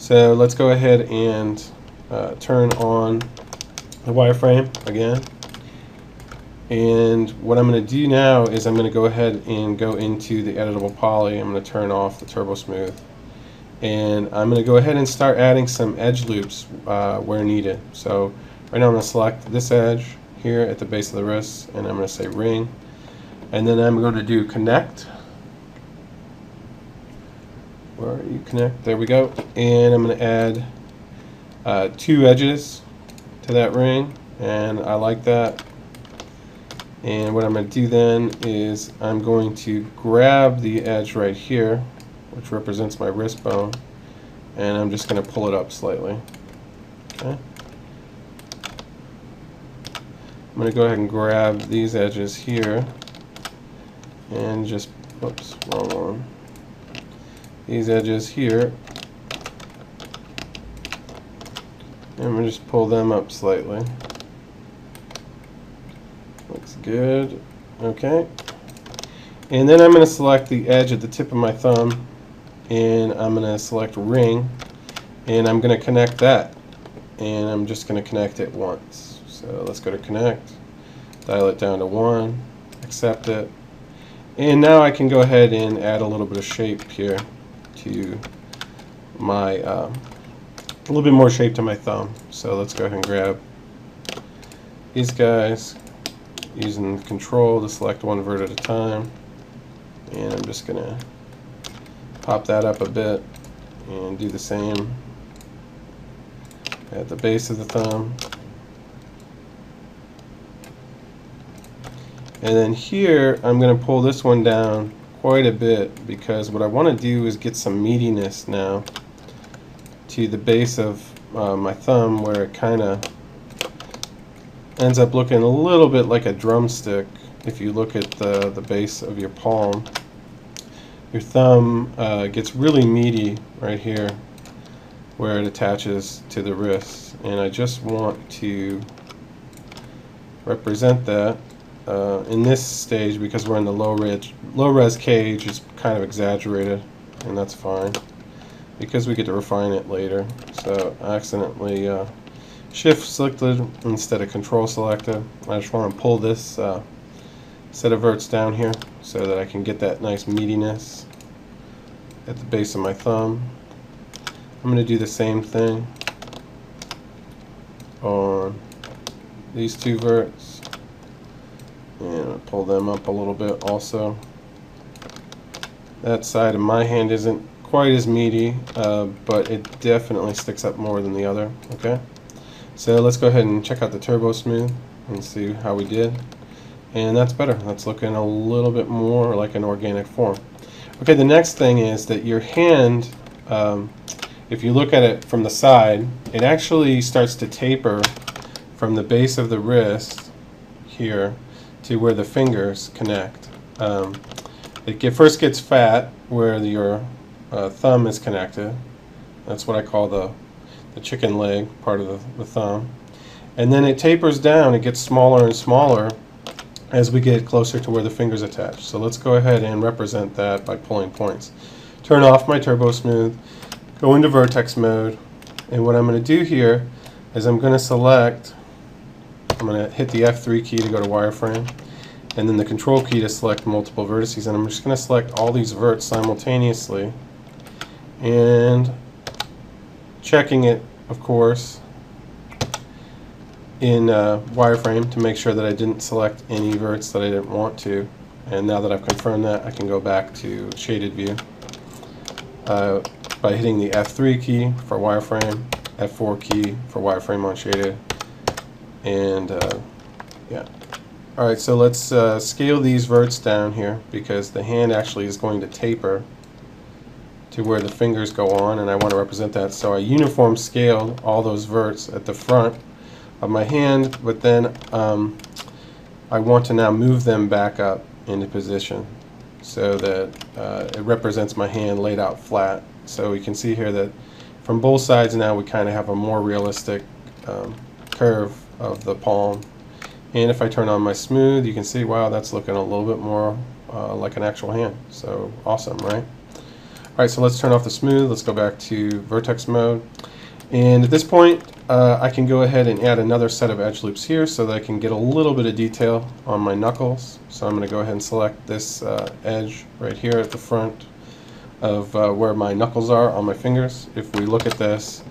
So let's go ahead and turn on the wireframe again. And what I'm going to do now is I'm going to go ahead and go into the editable poly. I'm going to turn off the turbo smooth. And I'm going to go ahead and start adding some edge loops where needed. So right now I'm going to select this edge here at the base of the wrist, and I'm going to say ring. And then I'm going to do connect. Where are you? Connect. There we go. And I'm going to add 2 edges to that ring, and I like that. And what I'm going to do then is I'm going to grab the edge right here, which represents my wrist bone, and I'm just going to pull it up slightly. Okay. I'm going to go ahead and grab these edges here and just, oops, wrong one. These edges here, and I'm going to just pull them up slightly. Looks good. Okay. And then I'm going to select the edge at the tip of my thumb, and I'm going to select ring, and I'm going to connect that. And I'm just going to connect it once. So let's go to connect, dial it down to 1, accept it. And now I can go ahead and add a little bit of shape here to my, a little bit more shape to my thumb. So let's go ahead and grab these guys, using control to select one vert at a time, and I'm just going to pop that up a bit and do the same at the base of the thumb. And then here I'm going to pull this one down quite a bit, because what I want to do is get some meatiness now to the base of my thumb, where it kind of ends up looking a little bit like a drumstick. If you look at the base of your palm, your thumb gets really meaty right here where it attaches to the wrist, and I just want to represent that in this stage. Because we're in the low res cage, it's kind of exaggerated, and that's fine because we get to refine it later. So I accidentally shift selected instead of control selected. I just want to pull this set of verts down here so that I can get that nice meatiness at the base of my thumb. I'm going to do the same thing on these 2 verts, and I'll pull them up a little bit also. That side of my hand isn't quite as meaty, but it definitely sticks up more than the other. Okay. So let's go ahead and check out the turbo smooth and see how we did. And that's better. That's looking a little bit more like an organic form. Okay, the next thing is that your hand, if you look at it from the side, it actually starts to taper from the base of the wrist here to where the fingers connect. It first gets fat where your thumb is connected. That's what I call the chicken leg part of the thumb. And then it tapers down. It gets smaller and smaller as we get closer to where the fingers attach. So let's go ahead and represent that by pulling points. Turn off my turbo smooth, go into vertex mode, and what I'm going to do here is I'm going to select, I'm going to hit the F3 key to go to wireframe, and then the control key to select multiple vertices, and I'm just going to select all these verts simultaneously, and checking it, of course, in wireframe to make sure that I didn't select any verts that I didn't want to. And now that I've confirmed that, I can go back to shaded view by hitting the F3 key for wireframe, F4 key for wireframe on shaded, and yeah. Alright, so let's scale these verts down here, because the hand actually is going to taper to where the fingers go on, and I want to represent that. So I uniform scaled all those verts at the front of my hand, but then I want to now move them back up into position so that it represents my hand laid out flat. So we can see here that from both sides now we kind of have a more realistic curve of the palm. And if I turn on my smooth, you can see, wow, that's looking a little bit more like an actual hand. So awesome, right? Alright, so let's turn off the smooth. Let's go back to vertex mode. And at this point, I can go ahead and add another set of edge loops here so that I can get a little bit of detail on my knuckles. So I'm going to go ahead and select this edge right here at the front of where my knuckles are on my fingers. If we look at this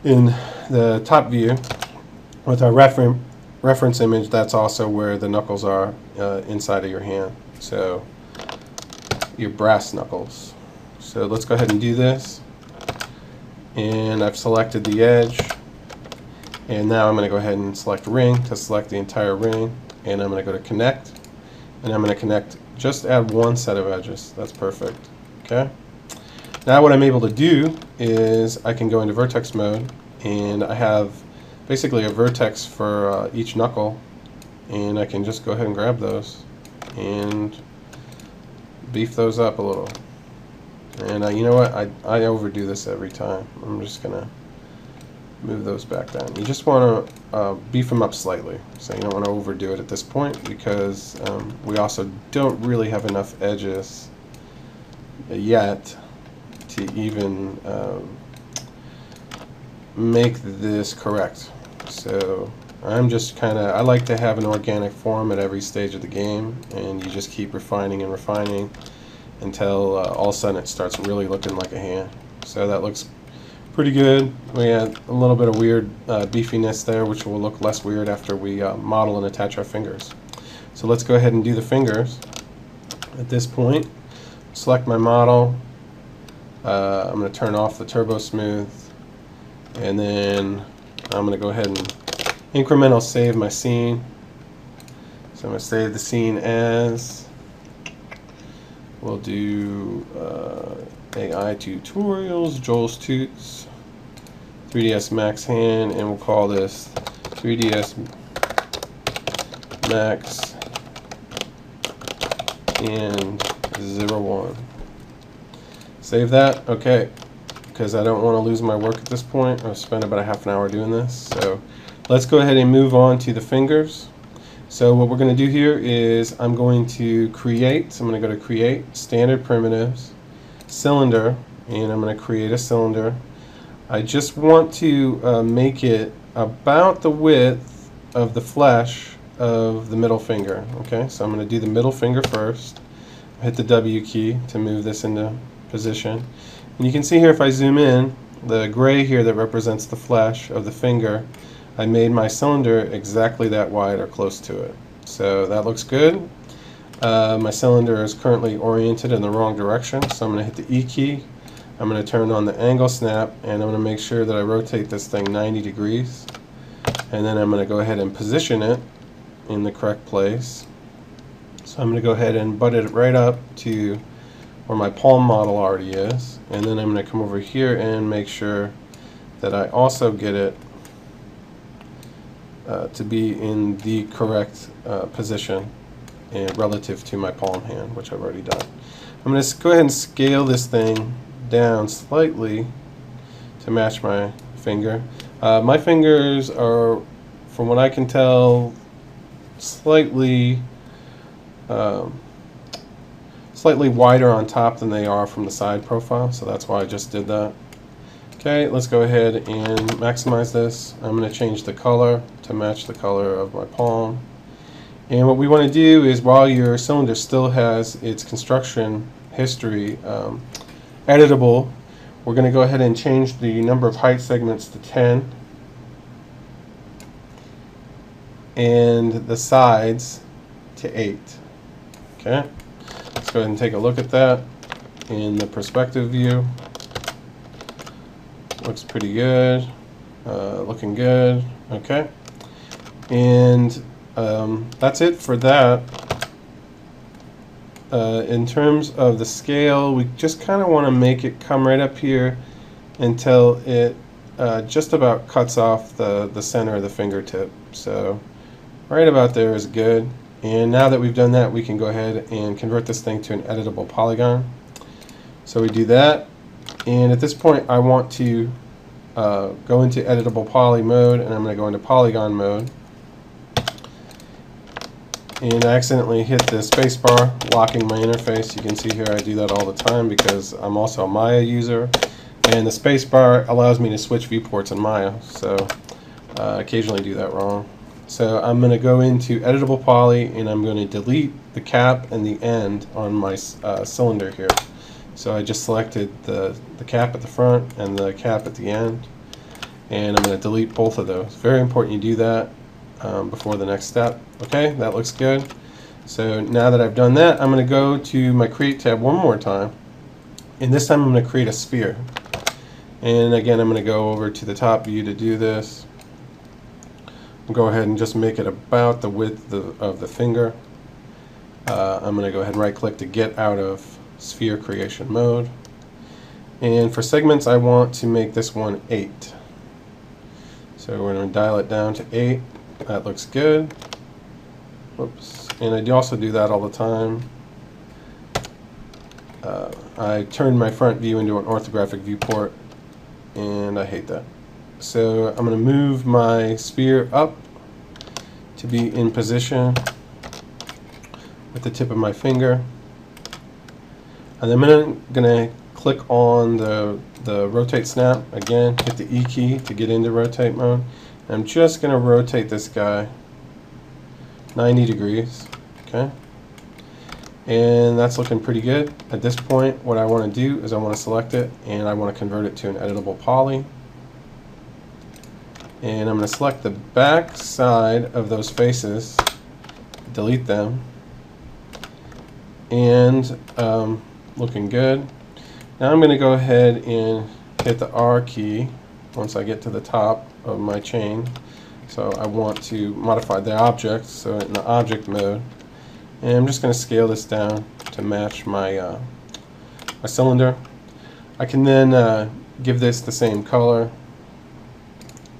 in the top view with our reference image, that's also where the knuckles are inside of your hand. So your brass knuckles. So let's go ahead and do this. And I've selected the edge. And now I'm going to go ahead and select ring to select the entire ring. And I'm going to go to connect. And I'm going to connect, just add one set of edges. That's perfect. Okay. Now what I'm able to do is I can go into vertex mode. And I have basically a vertex for each knuckle. And I can just go ahead and grab those and beef those up a little. And you know what, I overdo this every time. I'm just going to move those back down. You just want to beef them up slightly. So you don't want to overdo it at this point because we also don't really have enough edges yet to even make this correct. So I'm just I like to have an organic form at every stage of the game, and you just keep refining and refining until all of a sudden it starts really looking like a hand. So that looks pretty good. We had a little bit of weird beefiness there, which will look less weird after we model and attach our fingers. So let's go ahead and do the fingers. At this point, select my model. I'm going to turn off the turbo smooth, and then I'm going to go ahead and incremental save my scene. So I'm going to save the scene as, we'll do AI tutorials, Joel's Toots, 3ds Max hand, and we'll call this 3ds Max and 01. Save that. Okay, because I don't want to lose my work at this point. I've spent about a half an hour doing this. So let's go ahead and move on to the fingers. So what we're going to do here is I'm going to create. So I'm going to go to create, standard primitives, cylinder, and I'm going to create a cylinder. I just want to make it about the width of the flesh of the middle finger. Okay, so I'm going to do the middle finger first. Hit the W key to move this into position. And you can see here, if I zoom in, the gray here that represents the flesh of the finger, I made my cylinder exactly that wide or close to it. So that looks good. My cylinder is currently oriented in the wrong direction, so I'm going to hit the E key. I'm going to turn on the angle snap, and I'm going to make sure that I rotate this thing 90 degrees. And then I'm going to go ahead and position it in the correct place. So I'm going to go ahead and butt it right up to where my palm model already is. And then I'm going to come over here and make sure that I also get it to be in the correct position and relative to my palm hand, which I've already done. I'm going to go ahead and scale this thing down slightly to match my finger. My fingers are, from what I can tell, slightly wider on top than they are from the side profile, so that's why I just did that. Okay, let's go ahead and maximize this. I'm going to change the color to match the color of my palm. And what we want to do is, while your cylinder still has its construction history editable, we're going to go ahead and change the number of height segments to 10 and the sides to 8. Okay, let's go ahead and take a look at that in the perspective view. Looks pretty good, looking good. Okay, and that's it for that. In terms of the scale, we just kind of want to make it come right up here until it just about cuts off the center of the fingertip. So right about there is good. And now that we've done that, we can go ahead and convert this thing to an editable polygon. So we do that, and at this point I want to go into editable poly mode, and I'm going to go into polygon mode. and I accidentally hit the space bar, locking my interface. You can see here I do that all the time because I'm also a Maya user, and the space bar allows me to switch viewports in Maya, so I occasionally do that wrong. So I'm going to go into editable poly, and I'm going to delete the cap and the end on my cylinder here. So I just selected the cap at the front and the cap at the end, and I'm going to delete both of those. Very important you do that before the next step. Okay, that looks good. So now that I've done that, I'm going to go to my Create tab one more time, and this time I'm going to create a sphere. And again, I'm going to go over to the top view to do this. I'll go ahead and just make it about the width of the finger. I'm going to go ahead and right click to get out of sphere creation mode. And for segments, I want to make this one 8. So we're going to dial it down to 8. That looks good. Whoops. And I also do that all the time. I turned my front view into an orthographic viewport, and I hate that. So I'm going to move my sphere up to be in position with the tip of my finger. And then I'm going to click on the rotate snap again, hit the E key to get into rotate mode. And I'm just going to rotate this guy 90 degrees. Okay. And that's looking pretty good. At this point, what I want to do is I want to select it, and I want to convert it to an editable poly. And I'm going to select the back side of those faces, delete them, and looking good. Now I'm going to go ahead and hit the R key once I get to the top of my chain. So I want to modify the object, so in the object mode. And I'm just going to scale this down to match my, my cylinder. I can then give this the same color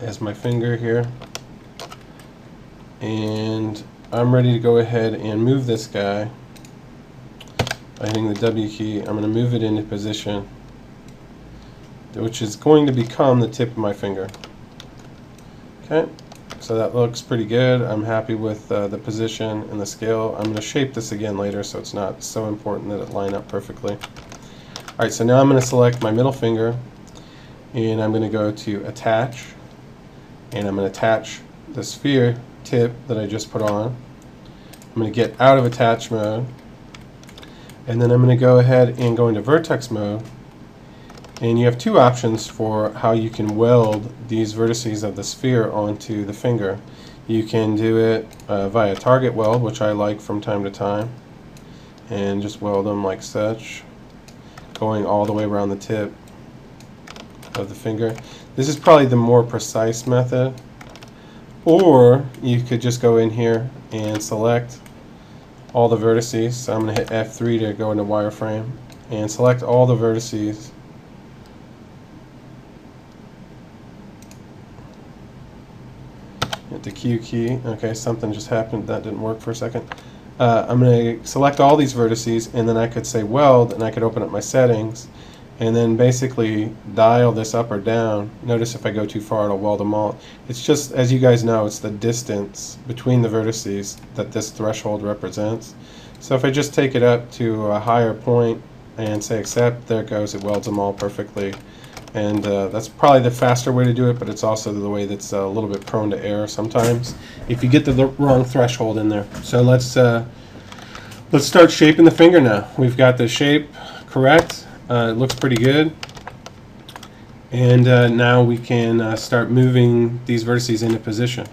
as my finger here. And I'm ready to go ahead and move this guy by hitting the W key. I'm going to move it into position, which is going to become the tip of my finger. Okay. So that looks pretty good. I'm happy with the position and the scale. I'm going to shape this again later, so it's not so important that it line up perfectly. Alright, so now I'm going to select my middle finger, and I'm going to go to attach, and I'm going to attach the sphere tip that I just put on. I'm going to get out of attach mode, and then I'm going to go ahead and go into vertex mode. And you have two options for how you can weld these vertices of the sphere onto the finger. You can do it via target weld, which I like from time to time, and just weld them like such, going all the way around the tip of the finger. This is probably the more precise method. Or you could just go in here and select all the vertices. So I'm going to hit F3 to go into wireframe and select all the vertices. Hit the Q key. Okay, something just happened. That didn't work for a second. I'm going to select all these vertices, and then I could say weld, and I could open up my settings, and then basically dial this up or down. Notice if I go too far, it'll weld them all. It's just, as you guys know, it's the distance between the vertices that this threshold represents. So if I just take it up to a higher point and say accept, there it goes. It welds them all perfectly. And that's probably the faster way to do it, but it's also the way that's a little bit prone to error sometimes if you get the wrong threshold in there. So let's start shaping the finger now. We've got the shape correct. It looks pretty good. And now we can start moving these vertices into position.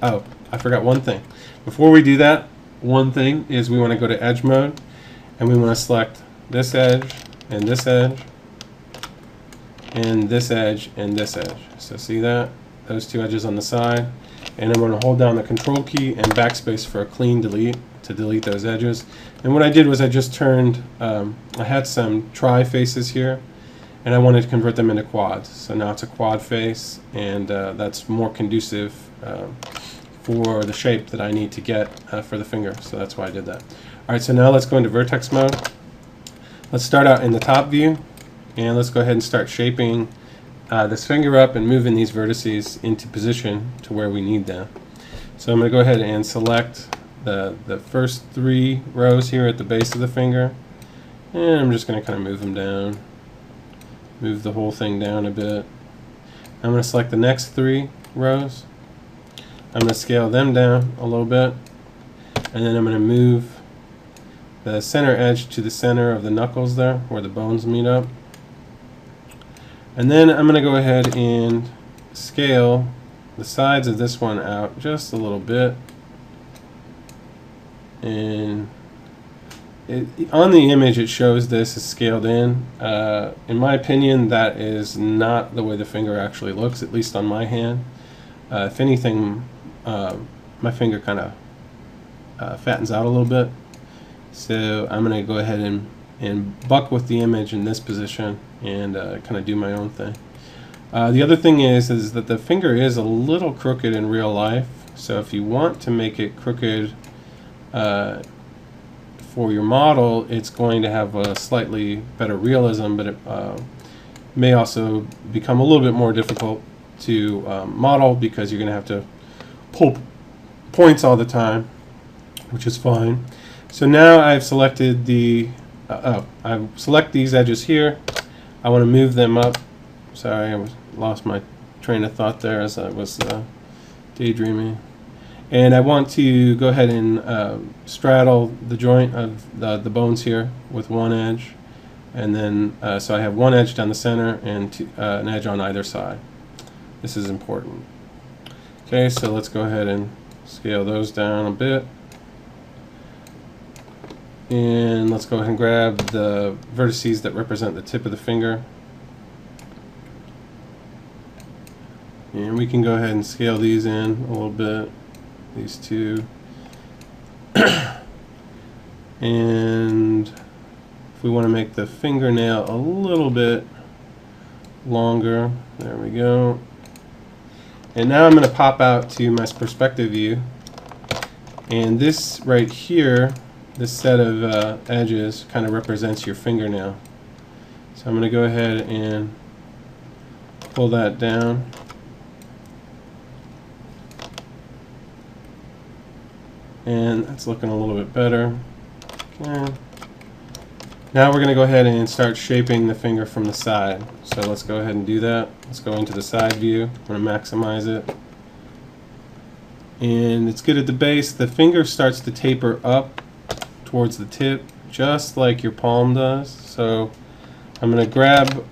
Oh, I forgot one thing. Before we do that, one thing is we want to go to edge mode, and we want to select this edge and this edge, and this edge and this edge. So see that? Those two edges on the side. And I'm going to hold down the control key and backspace for a clean delete to delete those edges. And what I did was I just turned, I had some tri faces here, and I wanted to convert them into quads. So now it's a quad face, and that's more conducive for the shape that I need to get for the finger. So that's why I did that. Alright, so now let's go into vertex mode. Let's start out in the top view. And let's go ahead and start shaping this finger up and moving these vertices into position to where we need them. So I'm going to go ahead and select the first 3 rows here at the base of the finger, and I'm just going to kind of move them down, move the whole thing down a bit. I'm going to select the next 3 rows. I'm going to scale them down a little bit, and then I'm going to move the center edge to the center of the knuckles there, where the bones meet up. And then I'm going to go ahead and scale the sides of this one out just a little bit. And on the image it shows this is scaled in. In my opinion, that is not the way the finger actually looks, at least on my hand. If anything, my finger kind of fattens out a little bit. So I'm going to go ahead and buck with the image in this position and kind of do my own thing. The other thing is that the finger is a little crooked in real life, so if you want to make it crooked for your model, it's going to have a slightly better realism, but it may also become a little bit more difficult to model because you're going to have to pull points all the time, which is fine. So now I've selected I select these edges here. I want to move them up. Sorry, I lost my train of thought there as I was daydreaming. And I want to go ahead and straddle the joint of the bones here with one edge. And then, so I have one edge down the center and an edge on either side. This is important. Okay, so let's go ahead and scale those down a bit. And let's go ahead and grab the vertices that represent the tip of the finger. And we can go ahead and scale these in a little bit, these two. And if we want to make the fingernail a little bit longer, there we go. And now I'm going to pop out to my perspective view. And this right here, this set of edges kind of represents your fingernail. So I'm going to go ahead and pull that down. And that's looking a little bit better. Okay. Now we're going to go ahead and start shaping the finger from the side. So let's go ahead and do that. Let's go into the side view. I'm going to maximize it. And it's good at the base. The finger starts to taper up towards the tip, just like your palm does. So I'm going to grab,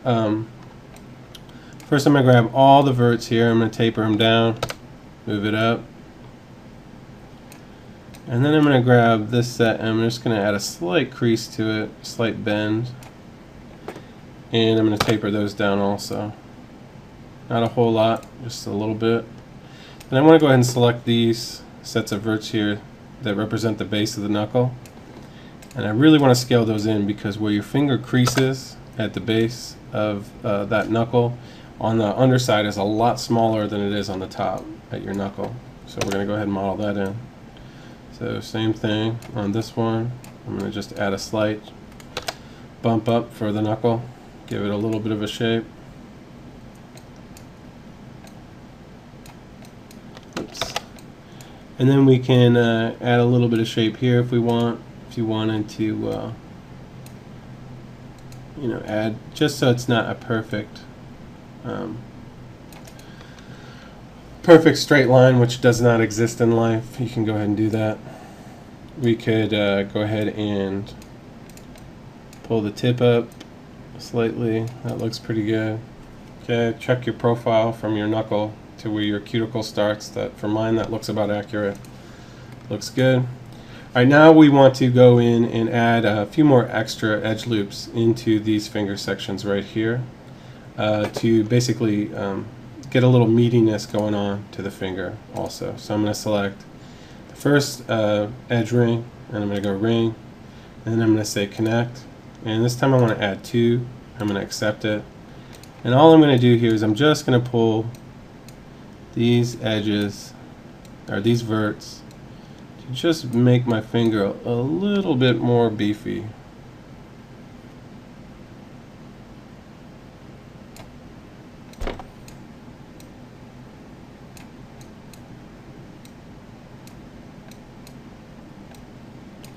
first I'm going to grab all the verts here. I'm going to taper them down, move it up. And then I'm going to grab this set and I'm just going to add a slight crease to it, slight bend. And I'm going to taper those down also. Not a whole lot, just a little bit. And I want to go ahead and select these sets of verts here that represent the base of the knuckle. And I really want to scale those in because where your finger creases at the base of that knuckle, on the underside is a lot smaller than it is on the top at your knuckle. So we're going to go ahead and model that in. So same thing on this one. I'm going to just add a slight bump up for the knuckle, give it a little bit of a shape. Oops. And then we can add a little bit of shape here if we want. If you wanted to, you know, add just so it's not a perfect, perfect straight line, which does not exist in life. You can go ahead and do that. We could go ahead and pull the tip up slightly. That looks pretty good. Okay, check your profile from your knuckle to where your cuticle starts. That for mine, that looks about accurate. Looks good. Alright, now we want to go in and add a few more extra edge loops into these finger sections right here to basically get a little meatiness going on to the finger also. So I'm going to select the first edge ring, and I'm going to go ring, and then I'm going to say connect, and this time I want to add 2. I'm going to accept it, and all I'm going to do here is I'm just going to pull these edges, or these verts, to just make my finger a little bit more beefy.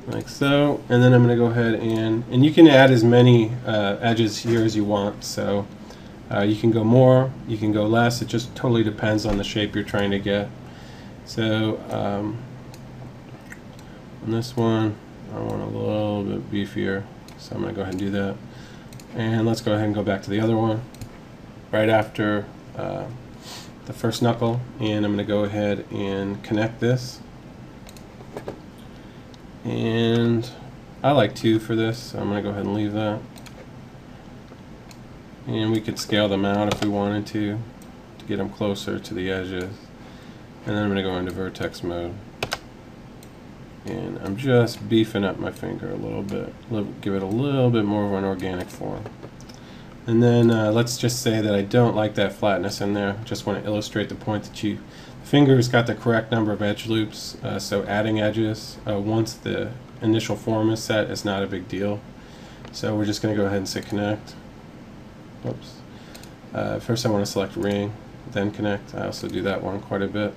like so, and then I'm going to go ahead and you can add as many edges here as you want. So you can go more, you can go less. It just totally depends on the shape you're trying to get. So on this one, I want a little bit beefier, so I'm going to go ahead and do that. And let's go ahead and go back to the other one right after the first knuckle, and I'm going to go ahead and connect this. And I like 2 for this, so I'm going to go ahead and leave that. And we could scale them out if we wanted to get them closer to the edges. And then I'm going to go into vertex mode. And I'm just beefing up my finger a little bit, give it a little bit more of an organic form. And then let's just say that I don't like that flatness in there. Just want to illustrate the point that the finger's got the correct number of edge loops, so adding edges once the initial form is set is not a big deal. So we're just going to go ahead and say connect. Oops. First I want to select ring, then connect. I also do that one quite a bit.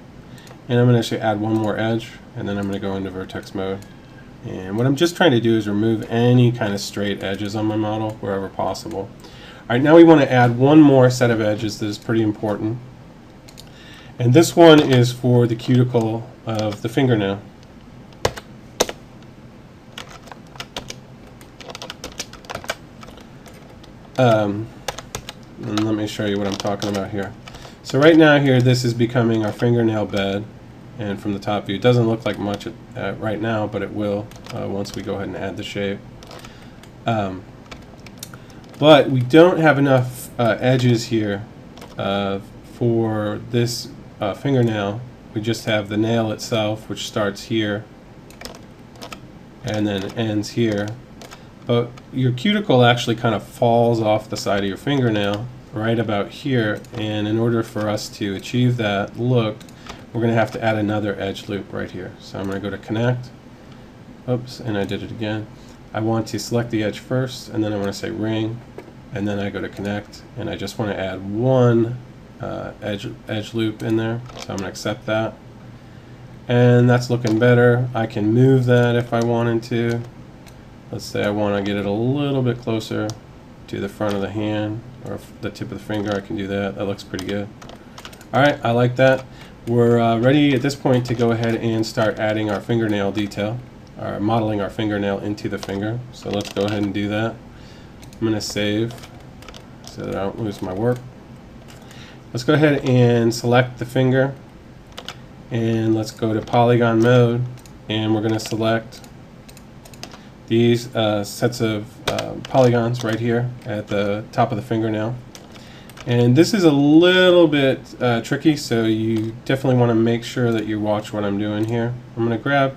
And I'm going to actually add one more edge, and then I'm going to go into vertex mode. And what I'm just trying to do is remove any kind of straight edges on my model wherever possible. Alright, now we want to add one more set of edges that is pretty important. And this one is for the cuticle of the fingernail. And let me show you what I'm talking about here. So right now here, this is becoming our fingernail bed, and from the top view it doesn't look like much right now, but it will once we go ahead and add the shape. But we don't have enough edges here for this fingernail. We just have the nail itself, which starts here and then ends here. But your cuticle actually kind of falls off the side of your fingernail right about here, and in order for us to achieve that look, we're going to have to add another edge loop right here. So I'm going to go to connect. Oops, and I did it again. I want to select the edge first, and then I want to say ring, and then I go to connect, and I just want to add one edge loop in there. So I'm going to accept that, and that's looking better. I can move that if I wanted to. Let's say I want to get it a little bit closer to the front of the hand or the tip of the finger. I can do that. That looks pretty good. Alright, I like that. We're ready at this point to go ahead and start adding our fingernail detail, or modeling our fingernail into the finger. So let's go ahead and do that. I'm going to save so that I don't lose my work. Let's go ahead and select the finger, and let's go to polygon mode, and we're going to select these sets of polygons right here at the top of the fingernail. And this is a little bit tricky, so you definitely want to make sure that you watch what I'm doing here. I'm going to grab,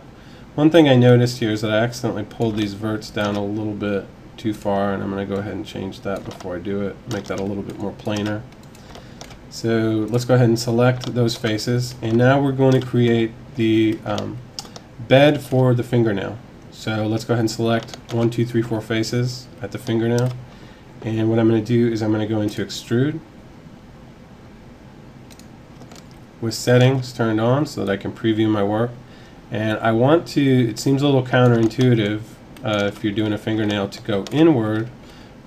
one thing I noticed here is that I accidentally pulled these verts down a little bit too far, and I'm going to go ahead and change that before I do it, make that a little bit more planar. So let's go ahead and select those faces, and now we're going to create the bed for the fingernail. So let's go ahead and select 1, 2, 3, 4 faces at the fingernail. And what I'm going to do is I'm going to go into extrude with settings turned on so that I can preview my work. And I want to, it seems a little counterintuitive if you're doing a fingernail to go inward,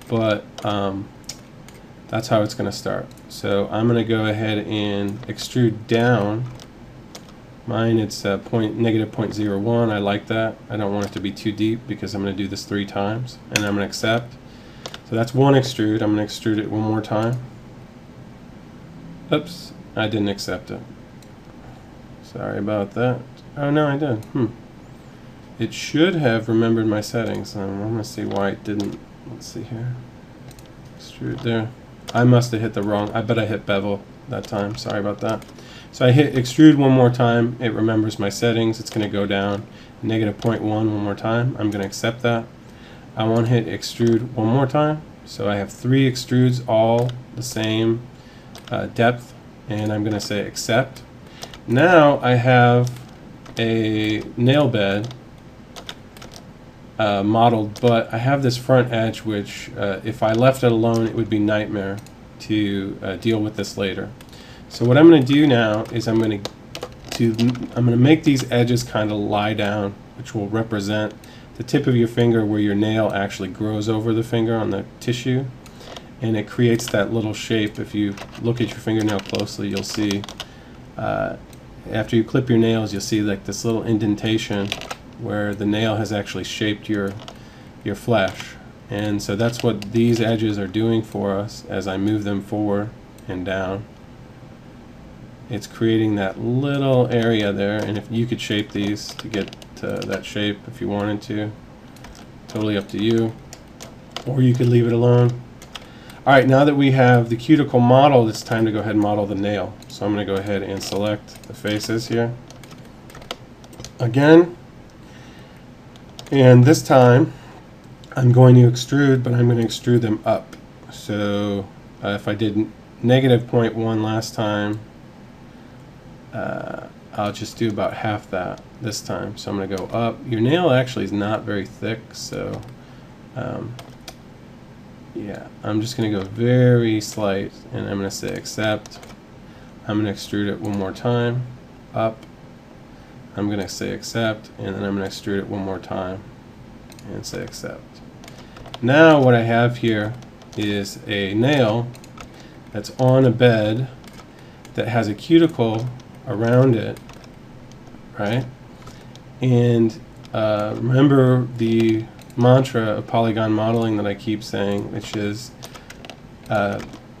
but that's how it's going to start. So I'm going to go ahead and extrude down. Mine, it's negative 0.01. I like that. I don't want it to be too deep because I'm going to do this 3 times, and I'm going to accept. So that's one extrude. I'm going to extrude it one more time. Oops, I didn't accept it. Sorry about that. Oh no, I did. It should have remembered my settings. I'm going to see why it didn't. Let's see here. Extrude there. I must have hit the wrong. I bet I hit bevel that time. Sorry about that. So I hit extrude one more time. It remembers my settings. It's going to go down negative 0.1 one more time. I'm going to accept that. I want to hit extrude one more time. So I have 3 extrudes, all the same depth, and I'm going to say accept. Now I have a nail bed modeled, but I have this front edge which if I left it alone it would be nightmare to deal with this later. So what I'm going to do now is I'm going to make these edges kind of lie down, which will represent the tip of your finger where your nail actually grows over the finger on the tissue, and it creates that little shape. If you look at your fingernail closely, you'll see after you clip your nails, you'll see like this little indentation where the nail has actually shaped your flesh. And so that's what these edges are doing for us as I move them forward and down. It's creating that little area there, and if you could shape these to get to that shape if you wanted to, totally up to you, or you could leave it alone. Alright, now that we have the cuticle modeled, it's time to go ahead and model the nail. So I'm going to go ahead and select the faces here again, and this time I'm going to extrude, but I'm going to extrude them up. So if I did -0.1 last time, I'll just do about half that this time. So I'm going to go up. Your nail actually is not very thick, so yeah, I'm just going to go very slight, and I'm going to say accept. I'm going to extrude it one more time, up. I'm going to say accept, and then I'm going to extrude it one more time and say accept. Now what I have here is a nail that's on a bed that has a cuticle around it, right? And remember the mantra of polygon modeling that I keep saying, which is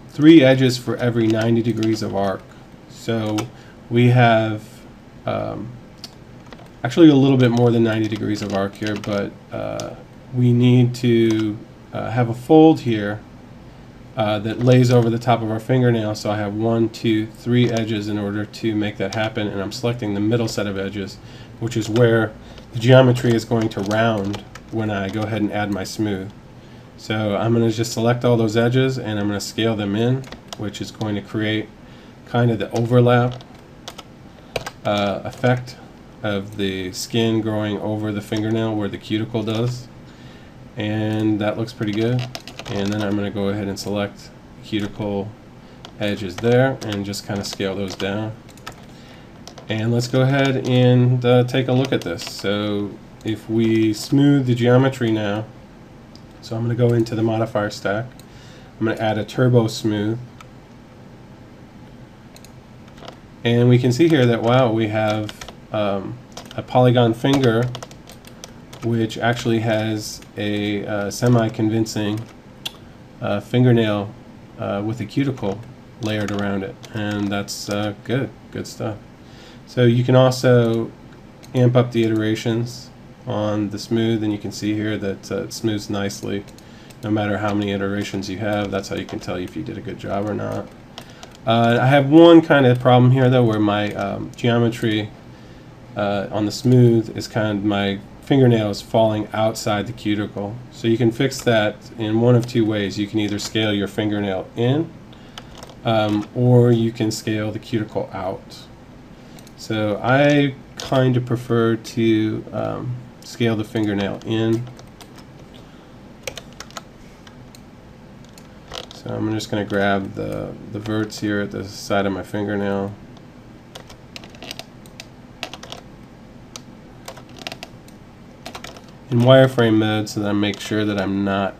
3 edges for every 90 degrees of arc. So we have actually a little bit more than 90 degrees of arc here, but we need to have a fold here that lays over the top of our fingernail. So I have 1, 2, 3 edges in order to make that happen, and I'm selecting the middle set of edges, which is where the geometry is going to round when I go ahead and add my smooth. So I'm going to just select all those edges, and I'm going to scale them in, which is going to create kind of the overlap effect of the skin growing over the fingernail where the cuticle does, and that looks pretty good. And then I'm going to go ahead and select cuticle edges there and just kind of scale those down. And let's go ahead and take a look at this. So if we smooth the geometry now, so I'm going to go into the modifier stack. I'm going to add a turbo smooth. And we can see here that, wow, we have a polygon finger which actually has a semi-convincing fingernail with a cuticle layered around it, and that's good stuff. So you can also amp up the iterations on the smooth, and you can see here that it smooths nicely no matter how many iterations you have. That's how you can tell if you did a good job or not. I have one kind of problem here though, where my geometry on the smooth is kind of, my fingernail is falling outside the cuticle. So you can fix that in one of 2 ways. You can either scale your fingernail in, or you can scale the cuticle out. So I kind of prefer to scale the fingernail in. So I'm just going to grab the verts here at the side of my fingernail. In wireframe mode, so that I make sure that I'm not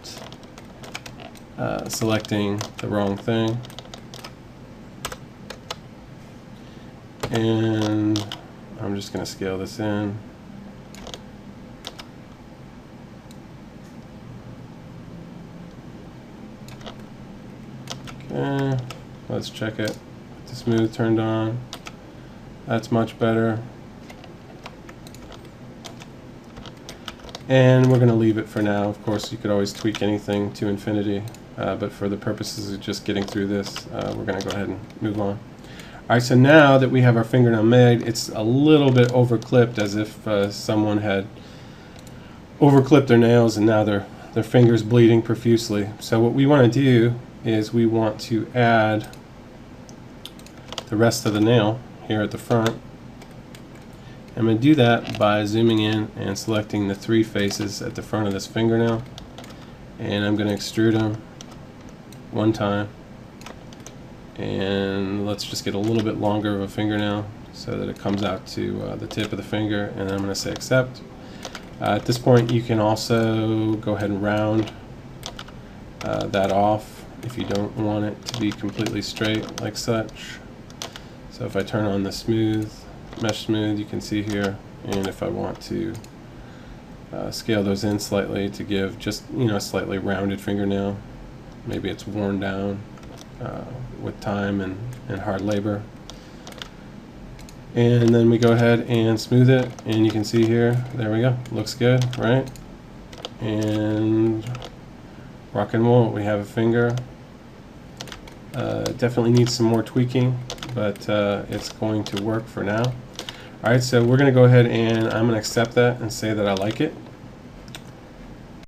selecting the wrong thing. And I'm just going to scale this in. Okay, let's check it. The smooth turned on. That's much better. And we're going to leave it for now. Of course, you could always tweak anything to infinity, but for the purposes of just getting through this, we're going to go ahead and move on. Alright, so now that we have our fingernail made, it's a little bit overclipped, as if someone had overclipped their nails and now their finger's bleeding profusely. So what we want to do is we want to add the rest of the nail here at the front. I'm going to do that by zooming in and selecting the 3 faces at the front of this fingernail, and I'm going to extrude them one time, and let's just get a little bit longer of a fingernail so that it comes out to the tip of the finger, and then I'm going to say accept. At this point, you can also go ahead and round that off if you don't want it to be completely straight like such. So if I turn on the smooth, mesh smooth, you can see here, and if I want to scale those in slightly to give just, a slightly rounded fingernail, maybe it's worn down with time and hard labor. And then we go ahead and smooth it, and you can see here, there we go, looks good, right? And rock and roll, we have a finger. Definitely needs some more tweaking, but it's going to work for now. Alright, so we're going to go ahead and I'm going to accept that and say that I like it.